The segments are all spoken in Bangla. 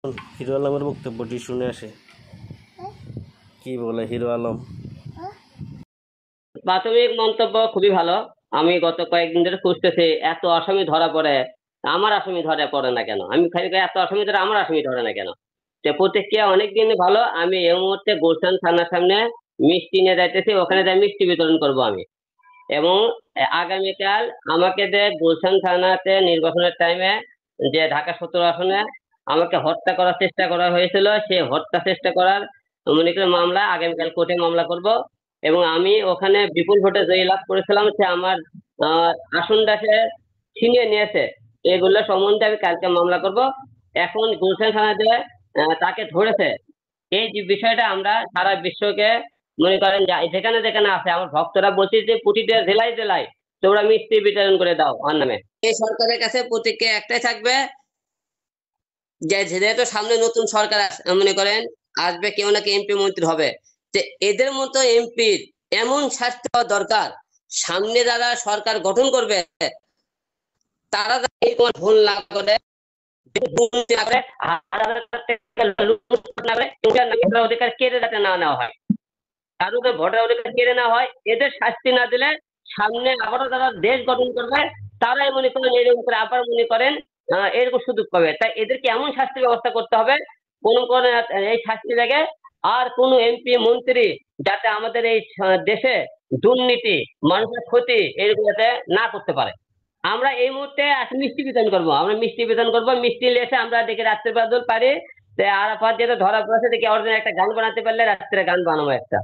হিরো আলমের বক্তব্যটি শুনে আসে। কি বলে হিরো আলম? প্রাথমিক মন্তব্য খুবই ভালো। আমি গত কয়েকদিন ধরে খুঁজতেছি এত আসামি ধরা পড়ে, আমার আসামি ধরা পড়ে না কেন? আমি খালি কই, এত আসামি ধরে আমার আসামি ধরে না কেন? যে প্রতিক্রিয়া অনেকদিন ভালো। আমি এই মুহূর্তে গুলশান থানার সামনে মিষ্টি নিয়ে যাইতেছি, ওখানে যাই মিষ্টি বিতরণ করব আমি। এবং আগামীকাল আমাকে যে গুলশান থানাতে নির্বাচনের টাইমে যে ঢাকা 17 আসনে আমাকে হত্যা করার চেষ্টা করা হয়েছিল, সেই হত্যা চেষ্টা করার মনে করে মামলা আগামীকাল কোর্টে মামলা করব। এবং আমি ওখানে বিপুল ভোটে জয়ী লাভ করেছিলাম, সে আমার আহ, আসনটা সে ছিনিয়ে নিয়েছে। এগুলো সম্বন্ধে আমি কালকে মামলা করব। এখন গুলশান থানাতে তাকে ধরেছে। এই যে বিষয়টা আমরা সারা বিশ্বকে মনে করেন যেখানে যেখানে আছে আমার ভক্তরা বলছে যে প্রতিটা জেলায় জেলায় তোমরা মিষ্টি বিতরণ করে দাও আমার নামে। এই সরকারের কাছে প্রতিক্রিয়া একটাই থাকবে, যে যেহেতু সামনে নতুন সরকার মনে করেন আসবে, কেউ নাকি এমপি মন্ত্রী হবে, যে এদের মতো এমপির এমন শাস্তি হওয়া দরকার। সামনে যারা সরকার গঠন করবে তারা যাতে এরকম ভুল না করে, দুর্নীতি না করে, হাজার হাজার টাকা লুট না করে, ভোটার অধিকার কেড়ে যাতে না নেওয়া হয়। কারোকে ভোটার অধিকার কেড়ে নেওয়া হয়, এদের শাস্তি না দিলে সামনে আবারও যারা দেশ গঠন করবে তারাই মনে করেন এরকম করে আবার মনে করেন এরকম সুযোগ পাবে। তাই এদেরকে এমন শাস্তির ব্যবস্থা করতে হবে, কোন কোন এই শাস্তি থেকে আর কোন এমপি মন্ত্রী যাতে আমাদের এই দেশে দুর্নীতি, মানুষের ক্ষতি এরকম যাতে না করতে পারে। আমরা এই মুহূর্তে আজকে মিষ্টি বিতরণ করবো, আমরা মিষ্টি বিতরণ করবো, মিষ্টি লেসে আমরা দেখি রাত্রে বাদল পারি। আরাফাত যেটা ধরা পড়েছে, দেখি অরিজিনাল একটা গান বানাতে পারলে রাত্রে গান বানাবো একটা।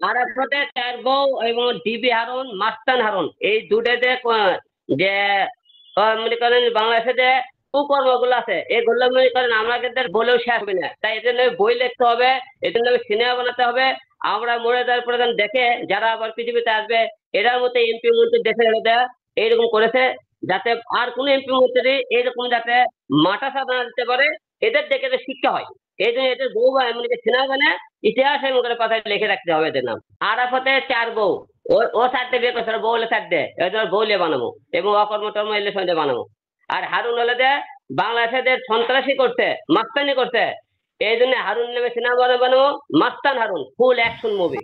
আরাফাতে চার বউ এবং ডিবি হারুন, মাস্তান হারুন, এই দুটাতে যে মনে করেন বাংলাদেশে যে কুকর্ম গুলো আছে এগুলো মনে করেন আমাদের বলেও শেষ হবে না। তাই এদের নামে বই লিখতে হবে, এদের নামে সিনেমা বানাতে হবে। আমরা মরে যাওয়ার পরে যেন দেখে যারা আবার পৃথিবীতে আসবে এরার মতো এমপি মন্ত্রী দেশে দেয় এইরকম করেছে, যাতে আর কোন এমপি মন্ত্রী এইরকম যাতে মাথা সাধা না দিতে পারে, এদের দেখে যে শিক্ষা হয়। এই জন্য এদের বউ বা এমন সিনেমা বানায় ইতিহাসের মুখের পাতায় লিখে রাখতে হবে এদের নাম। আরাফাতে চার বউ, ও সারতে বিয়ে করছে, বউ হলে সারতে এই জন্য বউ লিয়ে বানাবো এবং অকর্ম টর্ম এলে সঙ্গে বানাবো। আর হারুন হলে যে বাংলাদেশের সন্ত্রাসী করছে, মাস্তানি করছে, এই জন্য হারুন নামে সিনেমা বানাবো, মাস্তান হারুন, ফুল অ্যাকশন মুভি।